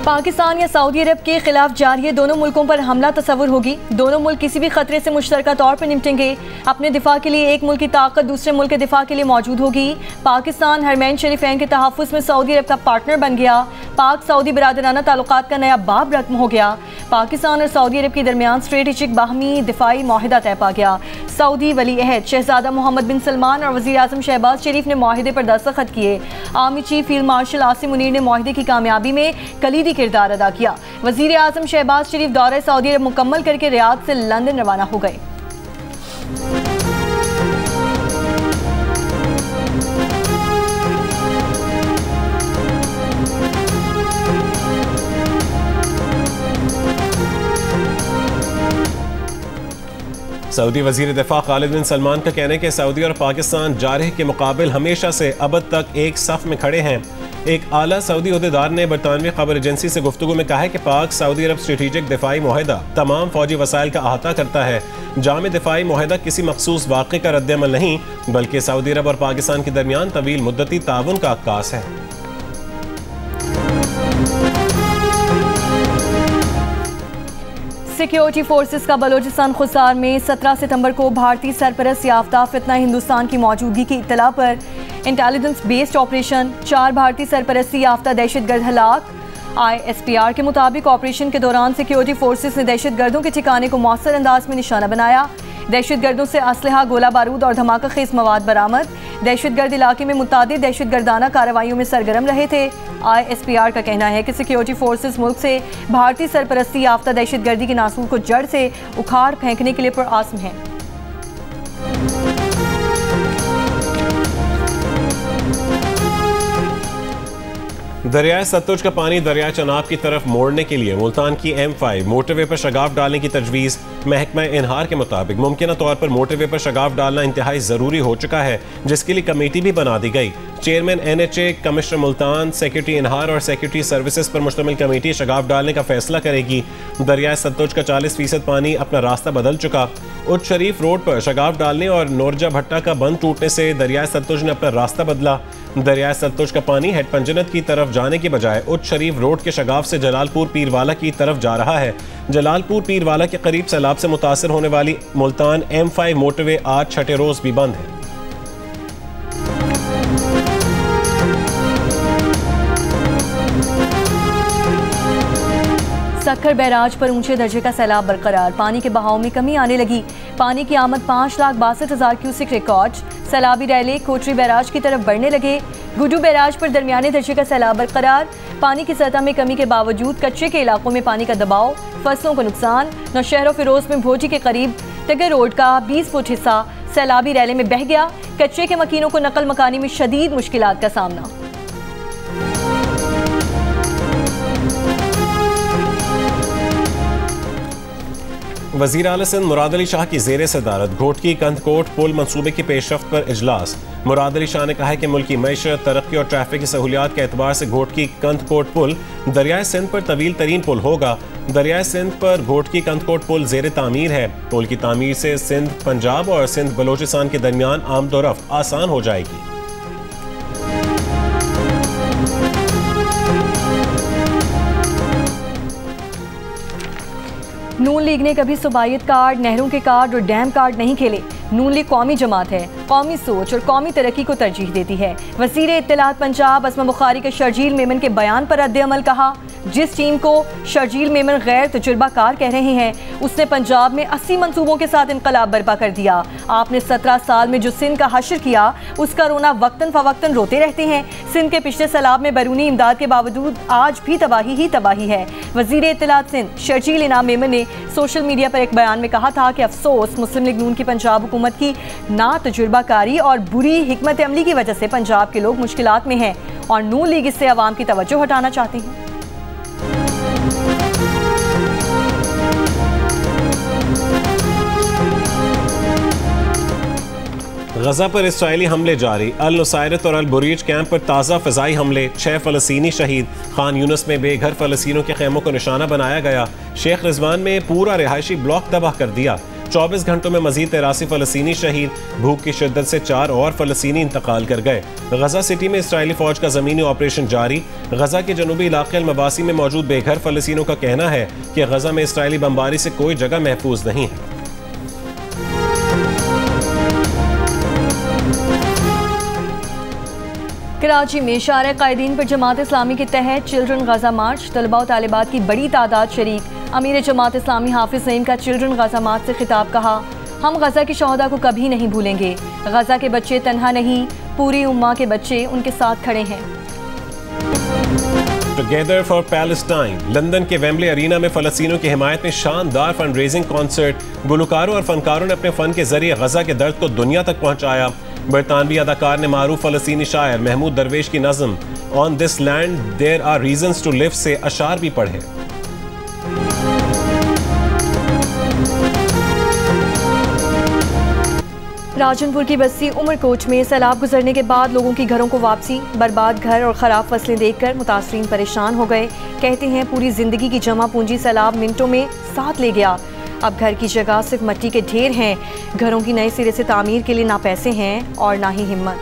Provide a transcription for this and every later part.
पाकिस्तान या सऊदी अरब के खिलाफ जारी दोनों मुल्कों पर हमला तस्वुर होगी। दोनों मुल्क किसी भी खतरे से मुश्तरका तौर पर निपटेंगे। अपने दिफा के लिए एक मुल्क की ताकत दूसरे मुल्क के दिफा के लिए मौजूद होगी। पाकिस्तान हरमैन शरीफैन के तहफ़्फ़ुज़ में सऊदी अरब का पार्टनर बन गया। पाक सऊदी बरादराना ताल्लुकात का नया बाब रकम हो गया। पाकिस्तान और सऊदी अरब के दरमियान स्ट्रेटेजिक बाहमी दिफाई माहिदा तय पा गया। सऊदी वली अहद शहजादा मोहम्मद बिन सलमान और वज़ीर आज़म शहबाज शरीफ ने माहिदे पर दस्तखत किए। Army chief field marshal Asim Munir ने माहिदे की कामयाबी में कलीदी किरदार अदा किया। वज़ीर आज़म शहबाज शरीफ दौरे सऊदी अरब मुकम्मल करके रियाद से लंदन रवाना हो गए। सऊदी वज़ीर दिफा खालिद बिन सलमान का कहना है कि सऊदी और पाकिस्तान जारह के मुकाबिल हमेशा से अब तक एक सफ में खड़े हैं। एक आला सऊदी ओहदेदार ने बरतानवी खबर एजेंसी से गुफ्तगू में कहा है कि पाक सऊदी अरब स्ट्रेटेजिक दिफाई मुआहदा तमाम फौजी वसाइल का अहाता करता है। जामे दिफाई मुआहदा किसी मखसूस वाक़े का रद्द-ए-अमल नहीं बल्कि सऊदी अरब और पाकिस्तान के दरमियान तवील मुद्दती ताउन का अक्कास है। सिक्योरिटी फोर्सेस का बलोचिस्तान खुसार में 17 सितंबर को भारतीय सरपरस्त याफ्ता फितना हिंदुस्तान की मौजूदगी की इत्तला पर इंटेलिजेंस बेस्ड ऑपरेशन 4 भारतीय सरपरस्ती याफ्ता दहशतगर्द हलाक। ISPR के मुताबिक ऑपरेशन के दौरान सिक्योरिटी फोर्सेस ने दहशतगर्दों के ठिकाने को मौसर अंदाज में निशाना बनाया। दहशतगर्दों से असलहा, गोला बारूद और धमाका खेज मवाद बरामद। दहशतगर्द इलाके में मुतादिद दहशतगर्दाना कार्रवाइयों में सरगर्म रहे थे। ISPR का कहना है कि सिक्योरिटी फोर्सेस मुल्क से भारतीय सरपरस्ती याफ्ता दहशतगर्दी के नासूर को जड़ से उखाड़ फेंकने के लिए पुरआज़्म है। दरियाए सतलुज का पानी दरिया चनाब की तरफ मोड़ने के लिए मुल्तान की M5 मोटरवे पर शगाफ डालने की तजवीज़। महकमा इनहार के मुताबिक मुमकिन तौर पर मोटरवे पर शगाफ डालना इंतहाई ज़रूरी हो चुका है, जिसके लिए कमेटी भी बना दी गई। Chairman NHA, commissioner Multan, secretary इनहार और सेक्रेटरी सर्विसेज पर मुश्तमिल कमेटी शगाफ डालने का फैसला करेगी। दरियाए सतलुज का 40% पानी अपना रास्ता बदल चुका। उच्च शरीफ रोड पर शगाफ डालने और नोरजा भट्टा का बंद टूटने से दरियाए सतलुज ने अपना रास्ता बदला। दरियाए सतलुज का पानी हेड पंजनत की तरफ जाने के बजाय उच्च शरीफ रोड के शगाफ से जलालपुर पीरवाला की तरफ जा रहा है। जलालपुर पीरवाला के करीब सैलाब से मुतासर होने वाली मुल्तान M5 मोटरवे आज छठे रोज भी बंद है। सक्खर बैराज पर ऊंचे दर्जे का सैलाब बरकरार। पानी के बहाव में कमी आने लगी। पानी की आमद 5,62,000 क्यूसिक रिकॉर्ड। सैलाबी रैले कोटरी बैराज की तरफ बढ़ने लगे। गुडू बैराज पर दरमियाने दर्जे का सैलाब बरकरार। पानी की सतह में कमी के बावजूद कच्चे के इलाकों में पानी का दबाव, फसलों को नुकसान। नौशहर फिरोज में भोजी के करीब टगर रोड का 20 फुट हिस्सा सैलाबी रैले में बह गया। कच्चे के मकीनों को नकल मकानी में शदीद मुश्किलात का सामना। वज़ीर आला सिंध मुराद अली शाह की ज़ेर सदारत घोटकी कंधकोट पुल मंसूबे की पेशरफ्त पर इजलास। मुराद अली शाह ने कहा है कि मुल्क की मईशत, तरक्की और ट्रैफिक की सहूलियात के एतबार से घोटकी कंधकोट पुल दरियाए सिंध पर तवील तरीन पुल होगा। दरियाए सिंध पर घोटकी कंधकोट पुल ज़ेर तामीर है। पुल की तामीर से सिंध पंजाब और सिंध बलोचिस्तान के दरमियान आमदोरफ्त आसान हो जाएगी। नून लीग ने कभी सूबाइयत कार्ड, नहरों के कार्ड और डैम कार्ड नहीं खेले। नून लीग कौमी जमात है, कौमी सोच और कौमी तरक्की को तरजीह देती है। वज़ीर इत्तलात पंजाब असमा बुखारी के शर्जील मेमन के बयान पर रद्द-ए-अमल कहा। जिस टीम को शर्जील मेमन गैर तजुर्बाकार कह रहे हैं उसने पंजाब में 80 मंसूबों के साथ इनकलाब बर्पा कर दिया। आपने 17 साल में जो सिंध का हशर किया उसका रोना वक्तन फवक्तन रोते रहते हैं। सिंध के पिछले सैलाब में बैरूनी इमदाद के बावजूद आज भी तबाही ही तबाही है। वज़ीर इत्तलात सिंध शर्जील इनाम मेमन ने सोशल मीडिया पर एक बयान में कहा था कि अफसोस मुस्लिम लीग नून की पंजाब हुकूमत की ना तजुर्बाकारी और बुरी हिकमत अमली की वजह से पंजाब के लोग मुश्किलात में हैं और नून लीग इससे अवाम की तवज्जो हटाना चाहती है। गजा पर इसराइली हमले जारी। अल नुसैरत और अल बुरीज कैंप पर ताज़ा फ़िज़ाई हमले। 6 फ़लस्तीनी शहीद। खान यूनस में बेघर फ़लस्तीनियों के खेमों को निशाना बनाया गया। शेख रिजवान में पूरा रिहायशी ब्लॉक तबाह कर दिया। 24 घंटों में मजीद 83 फ़लस्तीनी शहीद। भूख की शिद्दत से 4 और फ़लस्तीनी इंतकाल कर गए। गजा सिटी में इसराइली फौज का ज़मीनी ऑपरेशन जारी। गजा के जनूबी इलाके अल-मवासी में मौजूद बेघर फ़लस्तीनियों का कहना है कि गजा में इसराइली बमबारी से कोई जगह महफूज नहीं है। कराची में शारे कायदीन पर जमात इस्लामी के तहत चिल्ड्रन गजा मार्च। तलबा और तालिबात की बड़ी तादाद शरीक। अमीर जमात इस्लामी हाफिज सईद का चिल्ड्रन गजा मार्च से खिताब। कहा, हम गजा के शहदा को कभी नहीं भूलेंगे। गजा के बच्चे तन्हा नहीं, पूरी उम्मा के बच्चे उनके साथ खड़े हैं। Together for Palestine. लंदन के वेम्बले अरीना में फ़लस्तीनियों की हिमायत में शानदार फंड रेजिंग कॉन्सर्ट। गुलकारों और फनकारों ने अपने फ़न के जरिए गजा के दर्द को दुनिया तक पहुँचाया। बरतानवी अदाकार ने मारूफ फ़लस्तीनी शायर महमूद दरवेश की नज़म on this land there are reasons to live से अशार भी पढ़े। राजनपुर की बस्ती उमरकोट में सैलाब गुजरने के बाद लोगों की घरों को वापसी। बर्बाद घर और ख़राब फसलें देखकर मुतासरीन परेशान हो गए। कहते हैं पूरी जिंदगी की जमा पूंजी सैलाब मिनटों में साथ ले गया। अब घर की जगह सिर्फ मिट्टी के ढेर हैं। घरों की नए सिरे से तामीर के लिए ना पैसे हैं और ना ही हिम्मत।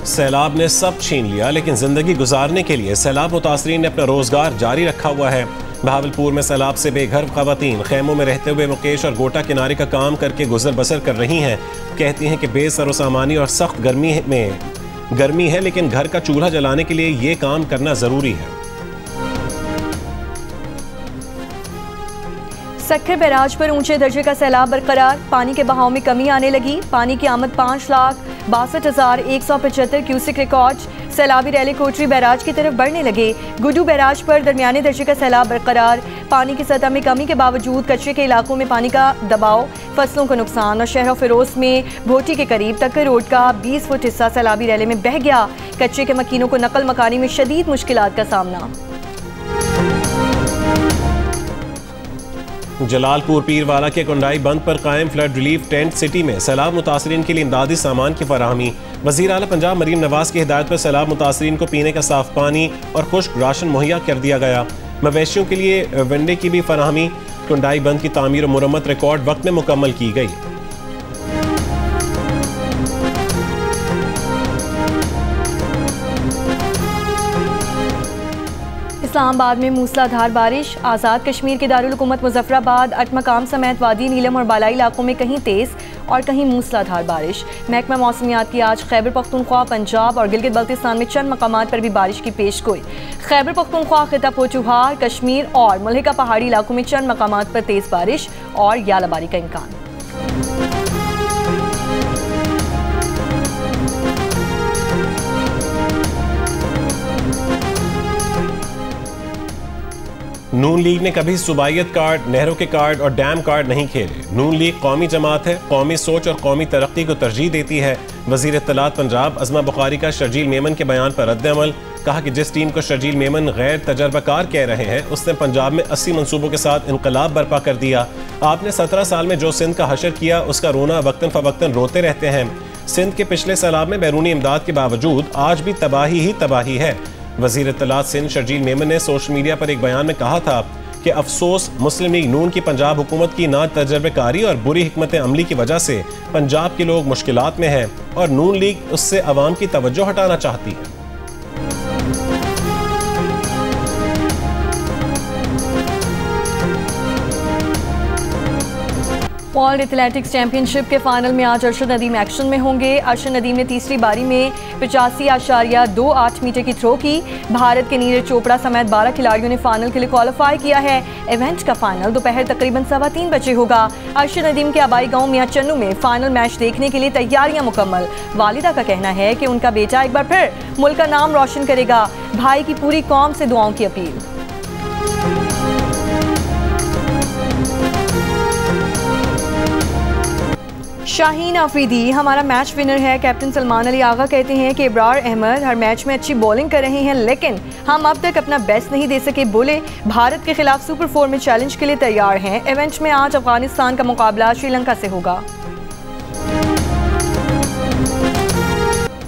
सैलाब ने सब छीन लिया, लेकिन जिंदगी गुजारने के लिए सैलाब मुतासरीन ने अपना रोजगार जारी रखा हुआ है। बहावलपुर में सैलाब से बेघर खवातीन खैमों में रहते हुए मुकेश और गोटा किनारे का काम करके गुजर बसर कर रही हैं। कहती हैं कि बेसरो सामानी और सख्त गर्मी है, लेकिन घर का चूल्हा जलाने के लिए ये काम करना जरूरी है। सक्खर बैराज पर ऊंचे दर्जे का सैलाब बरकरार। पानी के बहाव में कमी आने लगी। पानी की आमद 5,62,175 क्यूसिक रिकॉर्ड। सैलाबी रैली कोटरी बैराज की तरफ बढ़ने लगे। गुडू बैराज पर दरमियाने दर्जे का सैलाब बरकरार। पानी की सतह में कमी के बावजूद कच्चे के इलाकों में पानी का दबाव, फसलों को नुकसान। और शहर फिरोज में भोटी के करीब तक्कर रोड का 20 फुट हिस्सा सैलाबी रैली में बह गया। कच्चे के मकीनों को नकल मकानी में शदीद मुश्किलात का सामना। जलालपुर पीरवाला के कुंडाई बंद पर कायम फ्लड रिलीफ टेंट सिटी में सैलाब मुतासरीन के लिए इमदादी सामान की फराहमी। वज़ीर आला पंजाब मरीम नवाज की हिदायत पर सैलाब मुतासरीन को पीने का साफ पानी और खुश्क राशन मुहैया कर दिया गया। मवेशियों के लिए वनडे की भी फराहमी। कुंडाई बंद की तामीर और मुरम्मत रिकॉर्ड वक्त में मुकम्मल की गई। इस्लामाबाद में मूसलाधार बारिश। आज़ाद कश्मीर के दारुल हुकूमत मुजफ्फराबाद, अटमकाम समेत वादी नीलम और बालाई इलाकों में कहीं तेज़ और कहीं मूसलाधार बारिश। महकमा मौसमियात की आज खैबर पख्तूनख्वा, पंजाब और गिलगित बल्तिस्तान में चंद मकामात पर भी बारिश की पेशगोई। खैबर पख्तूनख्वा, खिता पोचुहार, कश्मीर और मुल्हिका पहाड़ी इलाकों में चंद मकामात पर तेज़ बारिश और यालाबारी का इम्कान। नून लीग ने कभी सूबाइयत कार्ड, नहरों के कार्ड और डैम कार्ड नहीं खेले। नून लीग कौमी जमात है, कौमी सोच और कौमी तरक्की को तरजीह देती है। वज़ीर इत्तलात पंजाब अज़मा बुखारी का शर्जील मेमन के बयान पर रद्द-ए-अमल। कहा कि जिस टीम को शर्जील मेमन गैर तजर्बाकार कह रहे हैं, उसने पंजाब में 80 मंसूबों के साथ इनकलाब बर्पा कर दिया। आपने 17 साल में जो सिंध का हशर किया, उसका रोना वक्तन फ़वक्तन रोते रहते हैं। सिंध के पिछले सैलाब में बैरूनी इमदाद के बावजूद आज भी तबाही ही तबाही है। वज़ीर इत्तलात सिंध शर्जील मेमन ने सोशल मीडिया पर एक बयान में कहा था कि अफसोस मुस्लिम लीग नून की पंजाब हुकूमत की ना तजर्बेकारी और बुरी हिकमत अमली की वजह से पंजाब के लोग मुश्किलात में हैं और नून लीग उससे अवाम की तवज्जो हटाना चाहती है। वर्ल्ड एथलेटिक्स चैंपियनशिप के फाइनल में आज अरशद नदीम एक्शन में होंगे। अरशद नदीम ने तीसरी बारी में 85.28 मीटर की थ्रो की। भारत के नीरज चोपड़ा समेत 12 खिलाड़ियों ने फाइनल के लिए क्वालिफाई किया है। इवेंट का फाइनल दोपहर तकरीबन 3:15 बजे होगा। अरशद नदीम के आबाई गांव मियां चन्नू में फाइनल मैच देखने के लिए तैयारियां मुकम्मल। वालिदा का कहना है कि उनका बेटा एक बार फिर मुल्क का नाम रोशन करेगा। भाई की पूरी कौम से दुआओं की अपील। शाहीन आफरीदी हमारा मैच विनर है। कैप्टन सलमान अली आगा कहते हैं कि इब्रार अहमद हर मैच में अच्छी बॉलिंग कर रहे हैं, लेकिन हम अब तक अपना बेस्ट नहीं दे सके। बोले भारत के खिलाफ सुपर 4 में चैलेंज के लिए तैयार हैं। इवेंट में आज अफगानिस्तान का मुकाबला श्रीलंका से होगा।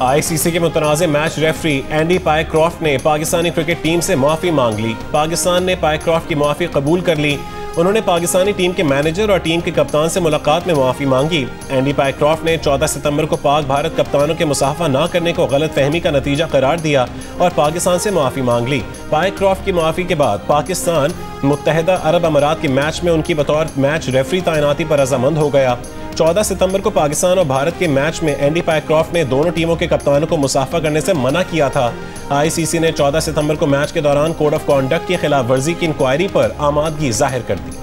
ICC के मुतनाज़ मैच रेफरी एंडी पायक्रॉफ्ट ने पाकिस्तानी क्रिकेट टीम से माफ़ी मांग ली। पाकिस्तान ने पायक्रॉफ्ट की माफ़ी कबूल कर ली। उन्होंने पाकिस्तानी टीम के मैनेजर और टीम के कप्तान से मुलाकात में माफ़ी मांगी। एंडी पायक्रॉफ्ट ने 14 सितंबर को पाक भारत कप्तानों के मुसाफा न करने को गलत फहमी का नतीजा करार दिया और पाकिस्तान से माफ़ी मांग ली। पायक्रॉफ्ट की माफ़ी के बाद पाकिस्तान मुत्तहदा अरब अमारात के मैच में उनकी बतौर मैच रेफरी तैनाती पर रजामंद हो गया। 14 सितंबर को पाकिस्तान और भारत के मैच में एंडी पायक्रॉफ्ट ने दोनों टीमों के कप्तानों को मुसाफा करने से मना किया था। ICC ने 14 सितंबर को मैच के दौरान कोड ऑफ कॉन्डक्ट की खिलाफ वर्जी की इंक्वायरी पर आमादगी जाहिर कर दी।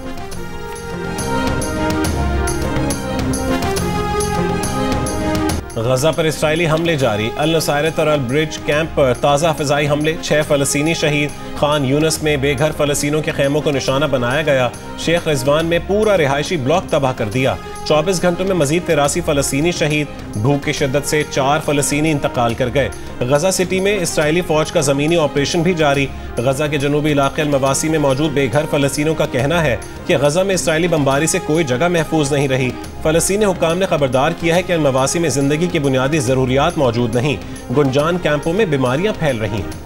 गजा पर इसराइली हमले जारी। अल नुसैरत और अल ब्रिज कैंप पर ताज़ा फ़िज़ाई हमले, 6 फ़लस्तीनी शहीद। खान यूनस में बेघर फ़लस्तीनों के खैमों को निशाना बनाया गया। शेख रिजवान में पूरा रिहायशी ब्लॉक तबाह कर दिया। 24 घंटों में मजीद 83 फ़लस्तीनी शहीद। भूख की शिद्दत से 4 फ़लस्तीनी इंतकाल कर गए। गजा सिटी में इसराइली फ़ौज का ज़मीनी ऑपरेशन भी जारी। गजा के जनूबी इलाके अल-मवासी में मौजूद बेघर फ़लस्तीनियों का कहना है कि गजा में इसराइली बमबारी से कोई जगह महफूज नहीं रही। फ़लस्तीनी हुक्काम ने खबरदार किया है कि अल-मवासी में ज़िंदगी की बुनियादी ज़रूरियात मौजूद नहीं। गुंजान कैंपों में बीमारियां फैल रही हैं।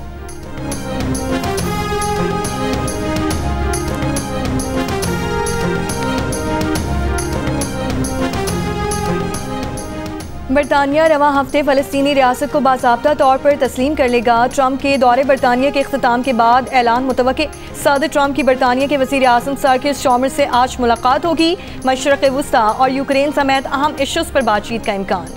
बरतानिया रवां हफ्ते फ़लस्तीनी रियासत को बाज़ाब्ता तौर पर तस्लीम कर लेगा। ट्रंप के दौरे बरतानिया के इख्तिताम के बाद ऐलान मुतवक्के। सदर ट्रंप की बरतानिया के वज़ीर आज़म सर कीर स्टारमर से आज मुलाकात होगी। मशरक़ वुस्ता और यूक्रेन समेत अहम इश्यूज़ पर बातचीत का इम्कान।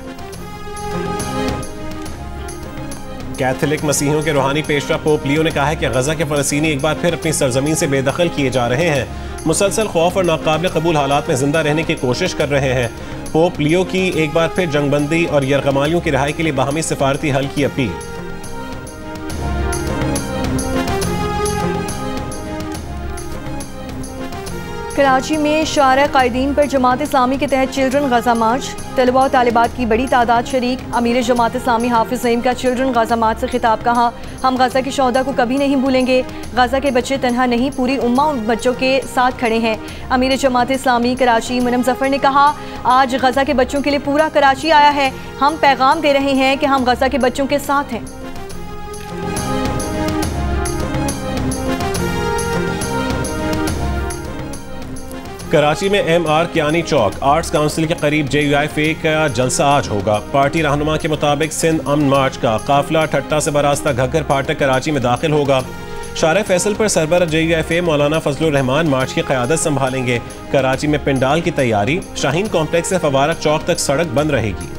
कैथोलिक मसीहियों के रूहानी पेशवा पोप लियो ने कहा है कि गजा के फ़लस्तीनी एक बार फिर अपनी सरजमीन से बेदखल किए जा रहे हैं। मुसलसल खौफ और नाकाबिल कबूल हालात में जिंदा रहने की कोशिश कर रहे हैं। पोप लियो की एक बार फिर जंगबंदी और यरगमालियों की रिहाई के लिए बाहमी सिफारती हल की अपील। कराची में शारा कायदीन पर जमात इस्लामी के तहत चिल्ड्रन गजा मार्च। तलबा और तालिबात की बड़ी तादाद शरीक। अमीर जमात इस्लामी हाफिज सईम का चिल्ड्रन गजा मार्च से खिताब। कहा, हम गजा के शोहदा को कभी नहीं भूलेंगे। गजा के बच्चे तन्हा नहीं, पूरी उम्मा उन बच्चों के साथ खड़े हैं। अमीर जमात इस्लामी कराची मुनम जफर ने कहा, आज गजा के बच्चों के लिए पूरा कराची आया है। हम पैगाम दे रहे हैं कि हम गजा के बच्चों के साथ हैं। कराची में MR कियानी चौक आर्ट्स काउंसिल के करीब JUIFA का जलसा आज होगा। पार्टी रहनुमा के मुताबिक सिंध अमन मार्च का काफिला ठट्टा से बरास्ता घग्गर फाटक कराची में दाखिल होगा। शारे फैसल पर सरबराह JUIFA मौलाना फजलुर रहमान मार्च की क़यादत संभालेंगे। कराची में पिंडाल की तैयारी। शाहीन कॉम्प्लेक्स से फवारा चौक तक सड़क बंद रहेगी।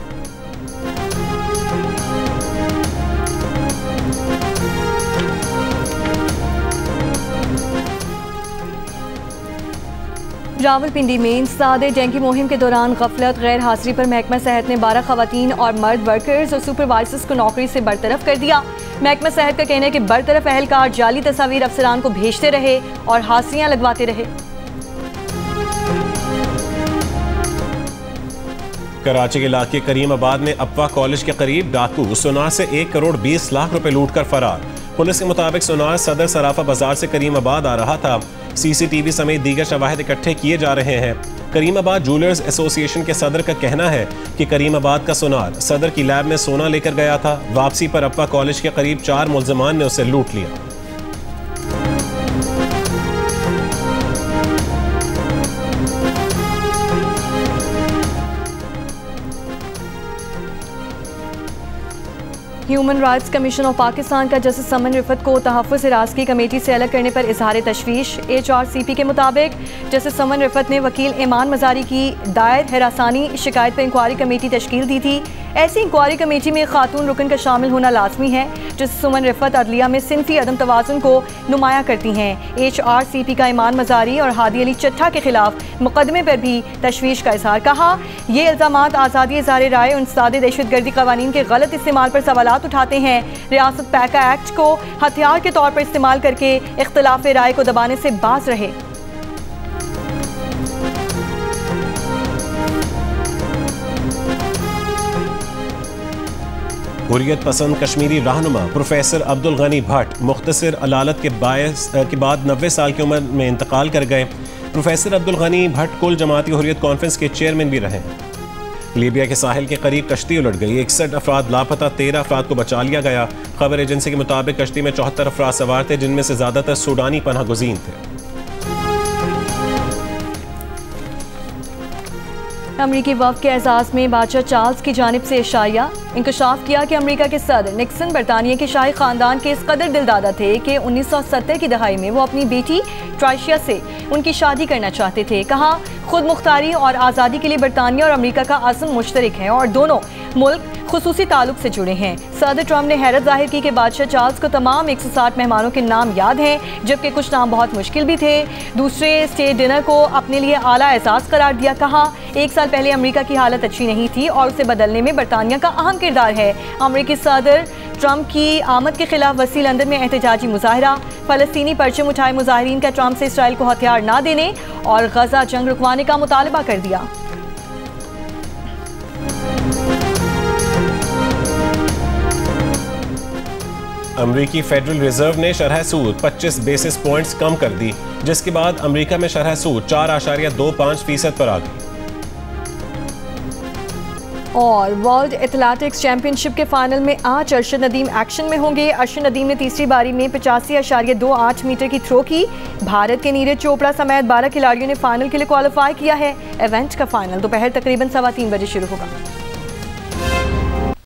रावलपिंडी में इंसदादे डेंगू मुहिम के दौरान गफलत गैर हाजिरी पर महकमा सेहत ने 12 खवातीन और मर्द वर्कर्स और सुपरवाइजर्स को नौकरी से बरतरफ कर दिया। महकमा सेहत का कहना है कि बरतरफ अहलकार जाली तस्वीर अफसरान को भेजते रहे और हासियां लगवाते रहे। कराची के इलाके करीमाबाद में अफवा कॉलेज के करीब डाकू सोनार से 1 करोड़ 20 लाख रुपए लूट कर फरार। पुलिस के मुताबिक सोनार सदर सराफा बाजार से करीमाबाद आ रहा था। CCTV समेत दीगर शवाहिद इकट्ठे किए जा रहे हैं। करीमाबाद जूलर्स एसोसिएशन के सदर का कहना है कि करीमाबाद का सोनार सदर की लैब में सोना लेकर गया था। वापसी पर अफवा कॉलेज के करीब 4 मुल्ज़िमान ने उसे लूट लिया। Human rights commission of Pakistan का जस्टिस समन रिफत को तहफ़्फ़ुज़ हिरासती कमेटी से अलग करने पर इजहार तशवीश। HRCP के मुताबिक जस्टिस समन रिफत ने वकील ईमान मजारी की दायर हिरासानी शिकायत पर इंक्वायरी कमेटी तश्कील दी थी। ऐसी इंक्वायरी कमेटी में खातून रुकन का शामिल होना लाजमी है। जस्टिस समन रिफत अदलिया में सिनफी अदम तवाज़ुन को नुमाया करती हैं। HRCP का ईमान मजारी और हादी अली चट्ठा के खिलाफ मुकदमे पर भी तशवीश का इजहार। कहा, ये इल्ज़ामात आज़ादी इज़हार राय और इंसदादे दहशतगर्दी कवानीन के गलत इस्तेमाल पर सवालात उठाते हैं। रियासत पैका एक्ट को हथियार के तौर पर इस्तेमाल करके इख्तिलाफ राय को दबाने से बाज रहे। हुर्रियत पसंद कश्मीरी रहनुमा प्रोफेसर अब्दुल गनी भट्ट मुख्तसर अलालत के बाद 90 साल की उम्र में इंतकाल कर गए। प्रोफेसर अब्दुल गनी भट्ट कुल जमाती हुर्रियत कॉन्फ्रेंस के चेयरमैन भी रहे। लीबिया के साहिल के करीब कश्ती उलट गई, 61 अफराद लापता, 13 अफराद को बचा लिया गया। खबर एजेंसी के मुताबिक कश्ती में 74 अफराद सवार थे, जिनमें से ज्यादातर सूडानी पनाह गुज़ीन थे। अमरीकी वफ़द के एजाज़ में बादशाह चार्ल्स की जानिब से इशारिया इंकशाफ किया कि अमरीका के सदर निक्सन बरतानिया के शाही ख़ानदान के इस कदर दिलदादा थे कि 1970 की दहाई में वो अपनी बेटी ट्राइशिया से उनकी शादी करना चाहते थे। कहा, खुद मुख्तारी और आज़ादी के लिए बरतानिया और अमरीका का अज़्म मुश्तरक है और दोनों मुल्क खुसूसी ताल्लुक से जुड़े हैं। सदर ट्रम्प ने हैरत जाहिर की कि बादशाह चार्ल्स को तमाम 160 मेहमानों के नाम याद हैं, जबकि कुछ नाम बहुत मुश्किल भी थे। दूसरे स्टेट डिनर को अपने लिए आला एहसास करार दिया। कहा, 1 साल पहले अमरीका की हालत अच्छी नहीं थी और उसे बदलने में बरतानिया का अहम किरदार है। अमरीकी सदर ट्रम्प की आमद के खिलाफ वसी लंदन में एहतजाजी मुजाहरा, फ़लस्तीनी परचम उठाए मुजाहिरीन का ट्रम्प से इसराइल को हथियार ना देने और गजा जंग रुकवाने का मुतालबा कर दिया। अमरीकी फेडरल रिजर्व ने शरह सूद 25 बेसिस पॉइंट्स कम कर दी, जिसके बाद अमरीका में शरह सूद 4.25% पर आ गई। और वर्ल्ड एथलेटिक्स चैंपियनशिप के फाइनल में आज अरशद नदीम एक्शन में होंगे। अरशद नदीम ने तीसरी बारी में 85.28 मीटर की थ्रो की। भारत के नीरज चोपड़ा समेत 12 खिलाड़ियों ने फाइनल के लिए क्वालिफाई किया है। इवेंट का फाइनल दोपहर तकरीबन 3:15 बजे शुरू होगा।